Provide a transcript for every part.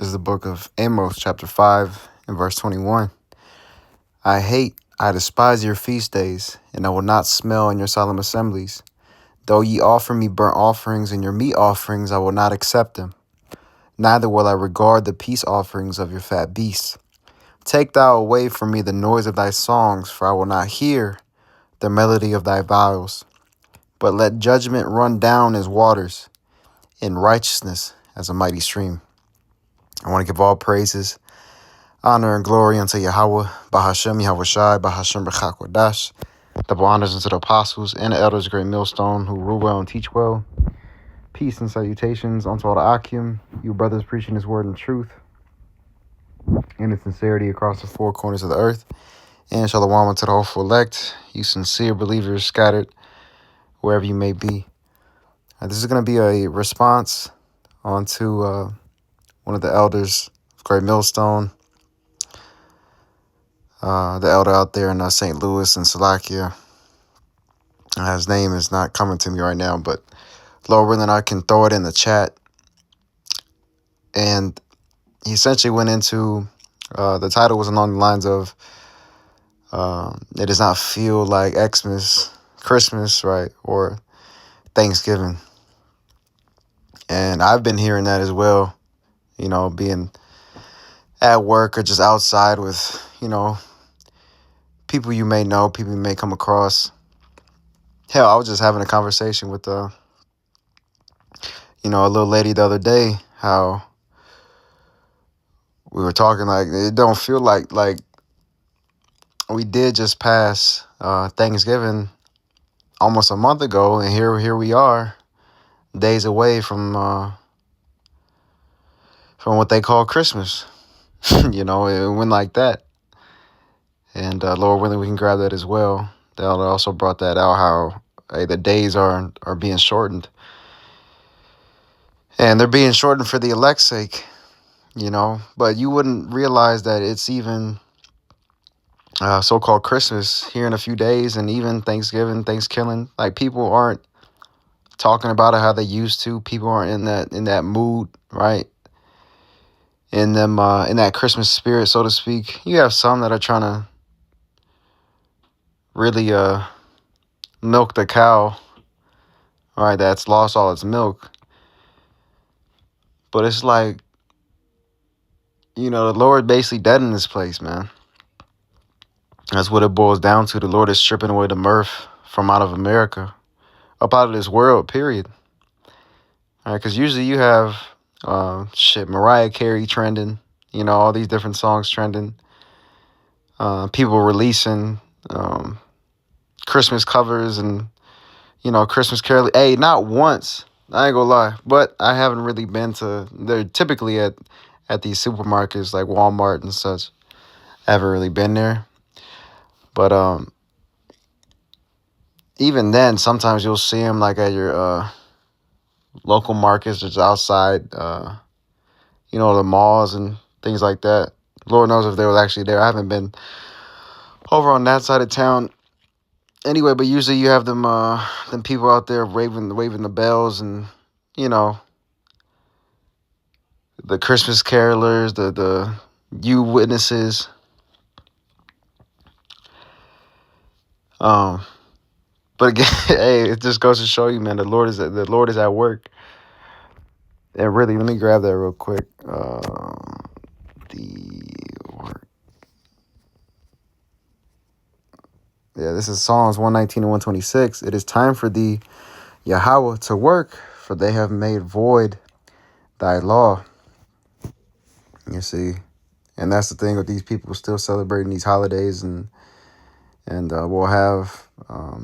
This is the book of Amos, chapter 5, and verse 21. I despise your feast days, and I will not smell in your solemn assemblies. Though ye offer me burnt offerings and your meat offerings, I will not accept them. Neither will I regard the peace offerings of your fat beasts. Take thou away from me the noise of thy songs, for I will not hear the melody of thy viols. But let judgment run down as waters, and righteousness as a mighty stream. I want to give all praises, honor, and glory unto Yahweh, Bahashem, Yahweh Shai, Bahashem, B'chakwadash. Double honors unto the apostles and the elders, great millstone, who rule well and teach well. Peace and salutations unto all the Akim, you brothers preaching his word in truth and in sincerity across the four corners of the earth. And shalom unto the hopeful elect, you sincere believers scattered wherever you may be. This is going to be a response onto one of the elders of Great Millstone, the elder out there in St. Louis and Salakia. His name is not coming to me right now, but Lord willing, I can throw it in the chat. And he essentially went into, the title was along the lines of, it does not feel like Xmas, Christmas, right, or Thanksgiving. And I've been hearing that as well, being at work or just outside with, people you may know, people you may come across. Hell, I was just having a conversation with, a little lady the other day, how we were talking like it don't feel like we did just pass Thanksgiving almost a month ago, and here we are, days away from what they call Christmas. It went like that. And Lord willing, we can grab that as well. They also brought that out, how the days are being shortened. And they're being shortened for the elect's sake, But you wouldn't realize that it's even so-called Christmas here in a few days, and even Thanksgiving. Like, people aren't talking about it how they used to. People aren't in that mood, right? In that Christmas spirit, so to speak. You have some that are trying to really milk the cow, right? That's lost all its milk. But it's like, the Lord basically dead in this place, man. That's what it boils down to. The Lord is stripping away the mirth from out of America, up out of this world, period. All right, because usually you have Mariah Carey trending, all these different songs trending, people releasing Christmas covers and, Christmas carol. Hey, not once, I ain't gonna lie, but I haven't really been to, they're typically at these supermarkets like Walmart and such. I haven't really been there. But even then, sometimes you'll see them like at your local markets, just outside, the malls and things like that. Lord knows if they were actually there. I haven't been over on that side of town anyway, but usually you have them people out there waving the bells, and the Christmas carolers, the you witnesses. But again, hey, it just goes to show you, man, the Lord is at work. And really, let me grab that real quick. This is Psalms 119 and 126. It is time for thee, Yahweh, to work, for they have made void thy law. You see, and that's the thing with these people still celebrating these holidays, and we'll have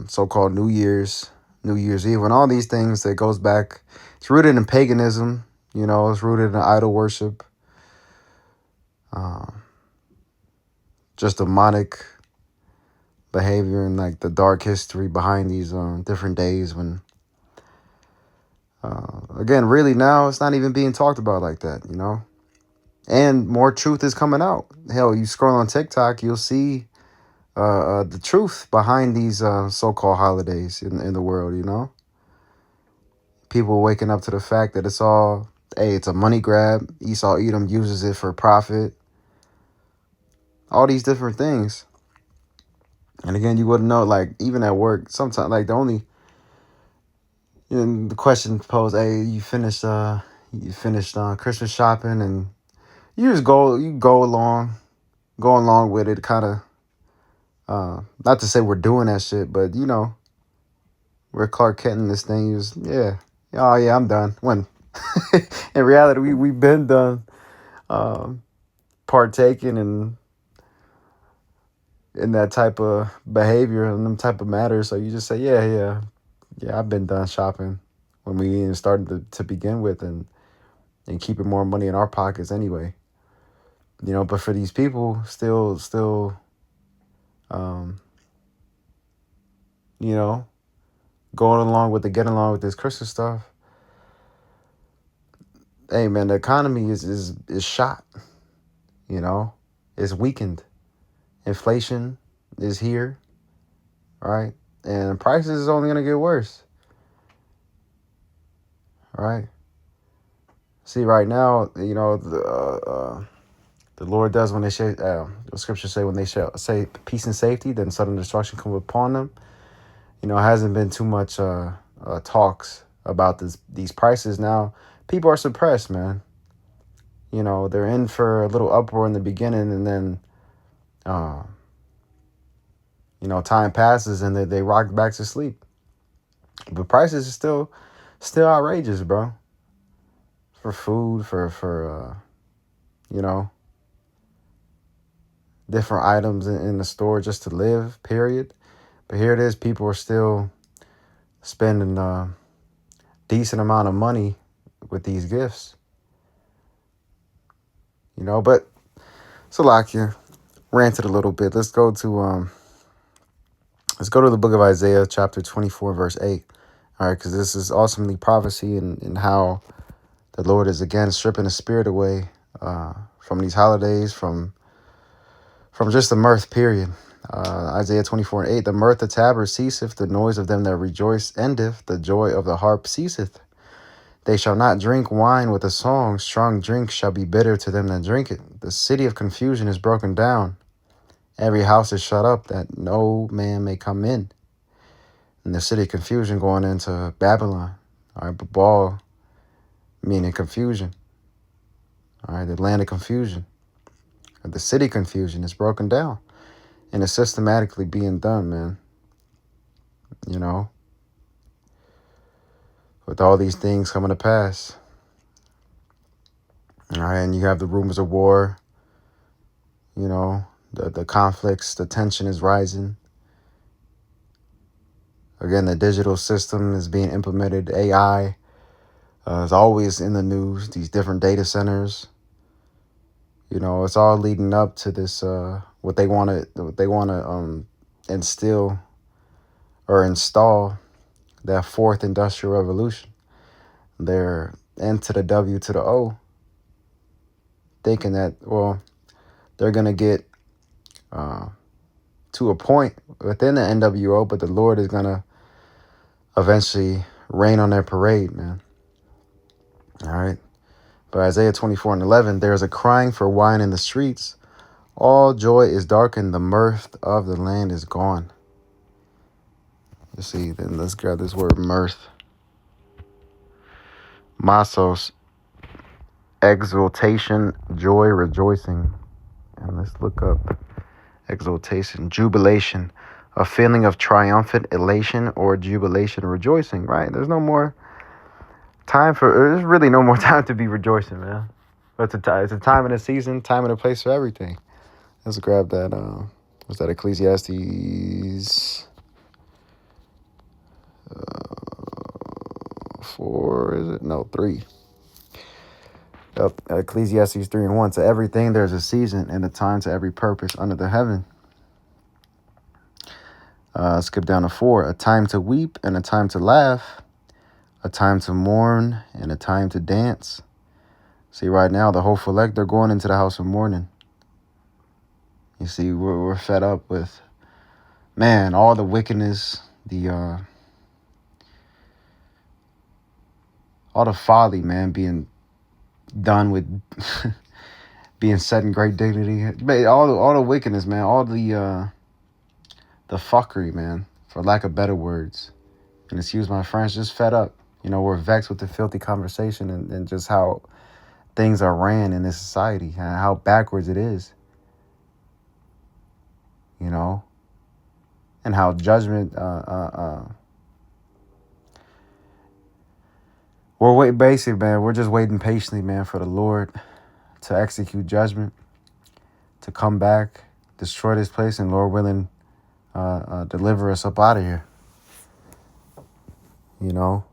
so-called New Year's Eve, and all these things that goes back. It's rooted in paganism, it's rooted in idol worship, just demonic behavior, and like the dark history behind these different days when, again, really now it's not even being talked about like that, and more truth is coming out. Hell, you scroll on TikTok, you'll see the truth behind these so-called holidays in the world, People waking up to the fact that it's all Hey, it's a money grab. Esau Edom uses it for profit. All these different things. And again, you wouldn't know, like, even at work, sometimes, like, the question posed, hey, you finished Christmas shopping, and you go along with it, kind of, not to say we're doing that shit, but, we're Clark Kent in this thing. Oh, yeah, I'm done. When in reality, we've been done partaking in that type of behavior and them type of matters. So you just say, yeah, I've been done shopping when we even started to begin with, and keeping more money in our pockets anyway. But for these people, still, you know, getting along with this Christmas stuff. Hey man, the economy is shot. It's weakened. Inflation is here, right? And prices is only gonna get worse, right? See, right now, the Lord does when they say, the scriptures say, when they shall say peace and safety, then sudden destruction come upon them. It hasn't been too much talks about these prices now. People are suppressed, man. They're in for a little uproar in the beginning, and then, time passes and they rock back to sleep. But prices are still outrageous, bro. For food, for different items in the store just to live, period. But here it is, people are still spending a decent amount of money with these gifts. But Salakia, ranted a little bit. Let's go to the book of Isaiah, chapter 24, verse 8. All right, because this is awesomely prophecy and how the Lord is again stripping the spirit away from these holidays, from just the mirth, period. Isaiah 24 and 8, the mirth of tabers ceaseth, the noise of them that rejoice endeth, the joy of the harp ceaseth. They shall not drink wine with a song, strong drink shall be bitter to them that drink it. The city of confusion is broken down. Every house is shut up, that no man may come in. And the city of confusion going into Babylon. All right, Babal meaning confusion. All right, the land of confusion. The city confusion is broken down. And it's systematically being done, man. With all these things coming to pass. All right, and you have the rumors of war. The conflicts, the tension is rising. Again, the digital system is being implemented. AI is always in the news. These different data centers. It's all leading up to this. What they want to instill or install, that fourth industrial revolution. They're N to the W to the O, thinking that they're gonna get to a point within the NWO, but the Lord is gonna eventually rain on their parade, man. All right. But Isaiah 24 and 11, there is a crying for wine in the streets. All joy is darkened. The mirth of the land is gone. You see, then let's grab this word mirth. Masos, exultation, joy, rejoicing. And let's look up exultation, jubilation, a feeling of triumphant elation or jubilation, rejoicing, right? There's really no more time to be rejoicing, man. But it's a time and a season, time and a place for everything. Let's grab that. What's that? Ecclesiastes 4, is it? No, 3. Yep. Ecclesiastes 3 and 1. To everything there's a season and a time to every purpose under the heaven. Skip down to 4. A time to weep and a time to laugh. A time to mourn and a time to dance. See, right now, the hopeful elect, they're going into the house of mourning. You see, we're fed up with, man, all the wickedness, all the folly, man, being done with being set in great dignity. But all the wickedness, man, all the fuckery, man, for lack of better words. And excuse my French, just fed up. You know, we're vexed with the filthy conversation and just how things are ran in this society and how backwards it is. You know, and how judgment. We're waiting, basically, man. We're just waiting patiently, man, for the Lord to execute judgment, to come back, destroy this place, and Lord willing, deliver us up out of here. You know.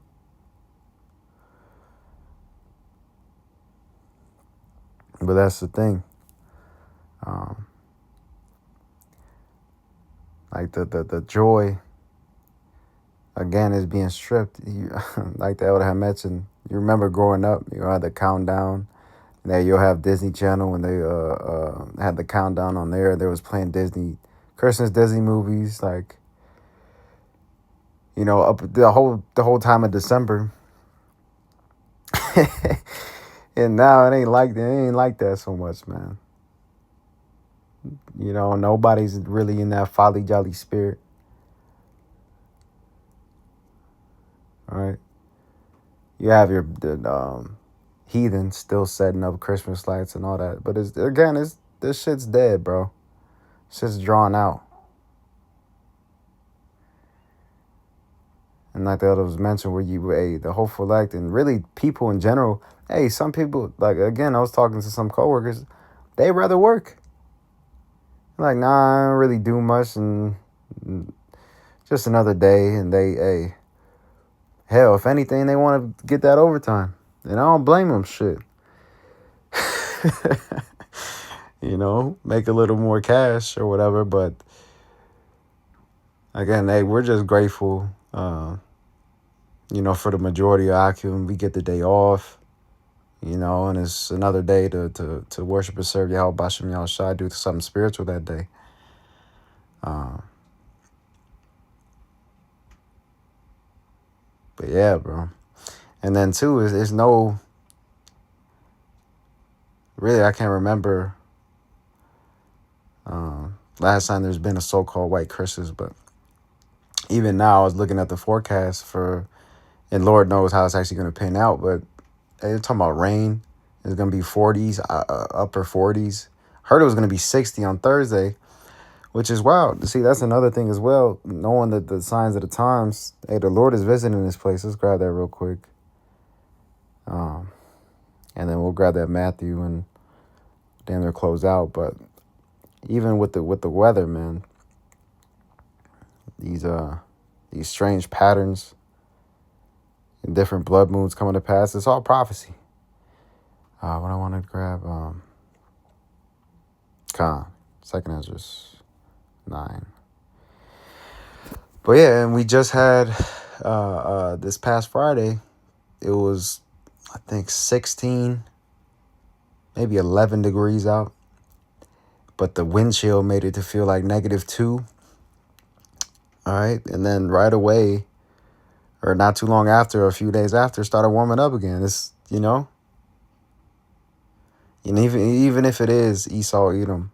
But that's the thing. Like the joy, again, is being stripped. Like the elder had mentioned, you remember growing up, you had the countdown. There you'll have Disney Channel when they had the countdown on there. There was playing Christmas Disney movies, like, you know, up the whole time of December. And now it ain't like that so much, man. You know, nobody's really in that folly jolly spirit. All right. You have the heathens still setting up Christmas lights and all that, but this shit's dead, bro. Shit's drawn out. And like the other was mentioned, where the hopeful elect and really people in general. Hey, some people, like, again, I was talking to some coworkers, they rather work. Like, nah, I don't really do much, and just another day. And hell, if anything, they want to get that overtime, and I don't blame them. Shit, you know, make a little more cash or whatever. But again, hey, we're just grateful, you know, for the majority of Akim. We get the day off. You know, and it's another day to worship and serve Yahweh Bashem Yahushua, do something spiritual that day. But yeah, bro. And then too, is no, really, I can't remember last time there's been a so-called white Christmas, but even now I was looking at the forecast and Lord knows how it's actually going to pan out, but they're talking about rain. It's going to be 40s, upper 40s. Heard it was going to be 60 on Thursday, which is wild. See, that's another thing as well. Knowing that the signs of the times, hey, the Lord is visiting this place. Let's grab that real quick. And then we'll grab that Matthew and then they'll close out. But even with the weather, man, these strange patterns and different blood moons coming to pass, it's all prophecy. What I want to grab, Second Ezra 9. But yeah, and we just had this past Friday, it was, I think, 16, maybe 11 degrees out, but the wind chill made it to feel like -2. All right, and then right away, or not too long after, a few days after, started warming up again. It's, you know, and even if it is Esau Edom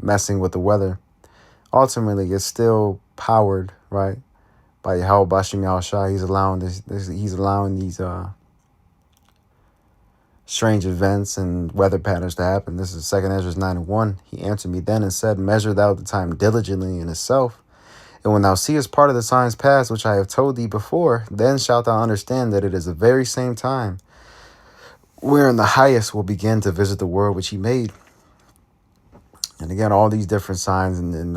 messing with the weather, ultimately it's still powered, right, by Yahweh Bashem Yahushua. He's allowing these strange events and weather patterns to happen. This is 2 Ezra 9:1. He answered me then and said, measure thou the time diligently in itself, and when thou seest part of the signs past, which I have told thee before, then shalt thou understand that it is the very same time wherein the highest will begin to visit the world which he made. And again, all these different signs and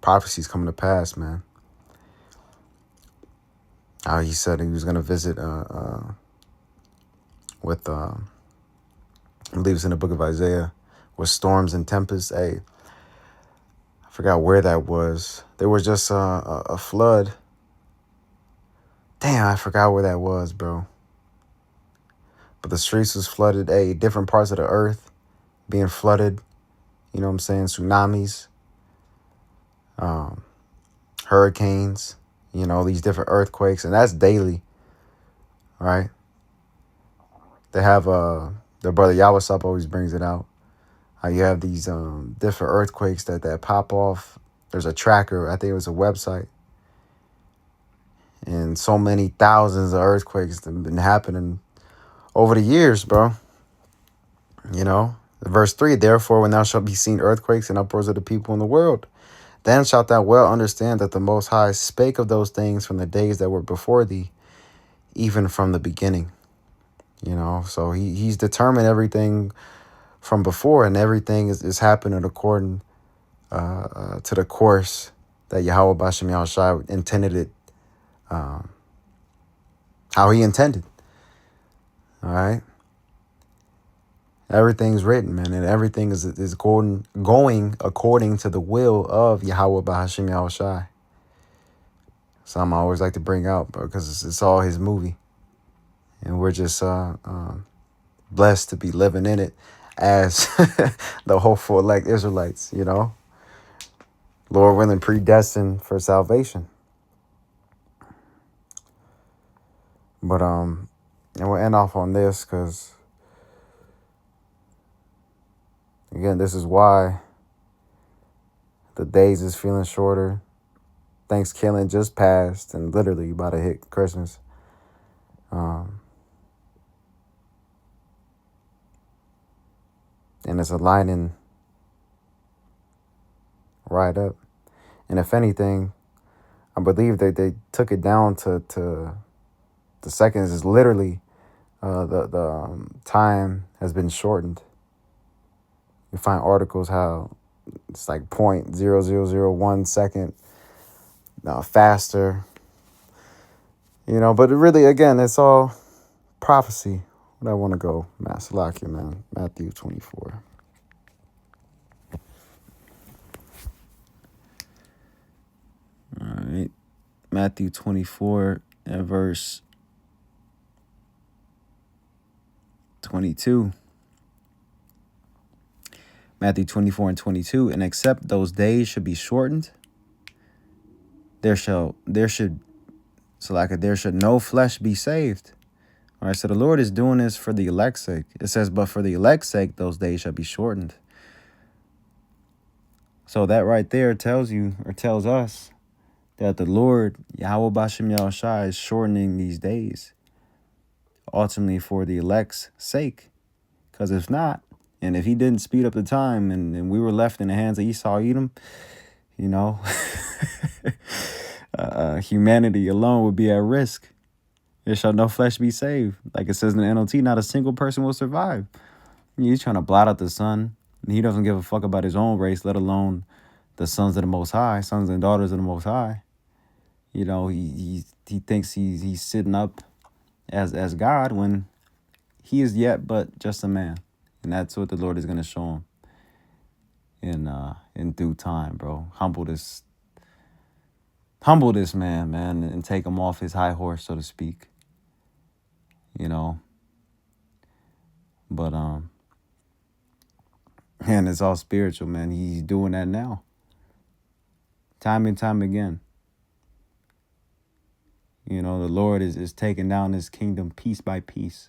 prophecies coming to pass, man. He said he was going to visit with, I believe it's in the book of Isaiah, with storms and tempests. Hey, I forgot where that was. There was just a flood. Damn, I forgot where that was, bro. But the streets was flooded. Hey, different parts of the earth being flooded. You know what I'm saying? Tsunamis, hurricanes, you know, these different earthquakes. And that's daily, right? They have their brother Yawasop always brings it out. How you have these different earthquakes that pop off. There's a tracker. I think it was a website. And so many thousands of earthquakes have been happening over the years, bro. You know, verse 3, therefore, when thou shalt be seen earthquakes and uproars of the people in the world, then shalt thou well understand that the Most High spake of those things from the days that were before thee, even from the beginning. You know, so he's determined everything from before, and everything is happening according to the course that Yahweh Bashem Yahushua intended it, how he intended. All right. Everything's written, man, and everything is going according to the will of Yahweh Bahashim Yahushai. Something I always like to bring out, because it's all his movie. And we're just blessed to be living in it as the hopeful elect Israelites, you know. Lord willing, predestined for salvation. But and we'll end off on this, because again, this is why the days is feeling shorter. Thanksgiving just passed, and literally about to hit Christmas. And it's aligning right up. And if anything, I believe that they took it down to the seconds is literally the time has been shortened. You find articles how it's like 0.0001 second faster. You know, but it really, again, it's all prophecy. What I want to go, Masalakia, man. Matthew 24. All right. Matthew 24 and verse 22. Matthew 24 and 22. And except those days should be shortened, there should no flesh be saved. All right, so the Lord is doing this for the elect's sake. It says, but for the elect's sake, those days shall be shortened. So that right there tells you, or tells us, that the Lord, Yahweh Bashem Yahushua, is shortening these days, ultimately for the elect's sake. Because if not, and if he didn't speed up the time, and we were left in the hands of Esau Edom, you know, humanity alone would be at risk. There shall no flesh be saved. Like it says in the NLT, not a single person will survive. He's trying to blot out the sun. He doesn't give a fuck about his own race, let alone the sons of the Most High, sons and daughters of the Most High. You know, he thinks he's sitting up as God when he is yet but just a man. And that's what the Lord is going to show him in due time, bro. Humble this man, and take him off his high horse, so to speak. You know, but and it's all spiritual, man. He's doing that now, time and time again. You know, the Lord is taking down his kingdom piece by piece.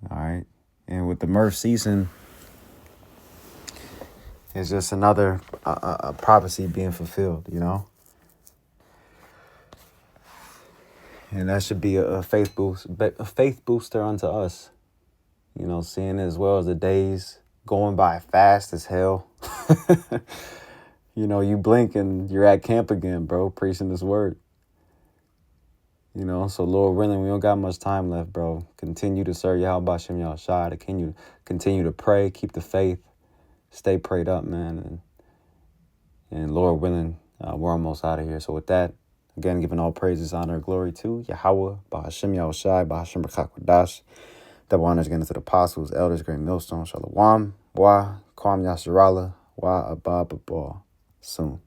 All right, and with the mirth season, it's just another a prophecy being fulfilled. You know. And that should be a faith booster unto us. You know, seeing as well as the days going by fast as hell. You know, you blink and you're at camp again, bro, preaching this word. You know, so Lord willing, we don't got much time left, bro. Continue to serve Yahweh Bashem Yahushua. Continue to pray, keep the faith, stay prayed up, man. And Lord willing, we're almost out of here. So with that, again, giving all praises, honor, and glory to Yahweh, Bahashim Yahushai, Bahashim B'Chakwadash. Double honors again to the apostles, elders, great millstone, Shalom, Wa, Kwam Yasharala, Wa Abba Babal. Soon.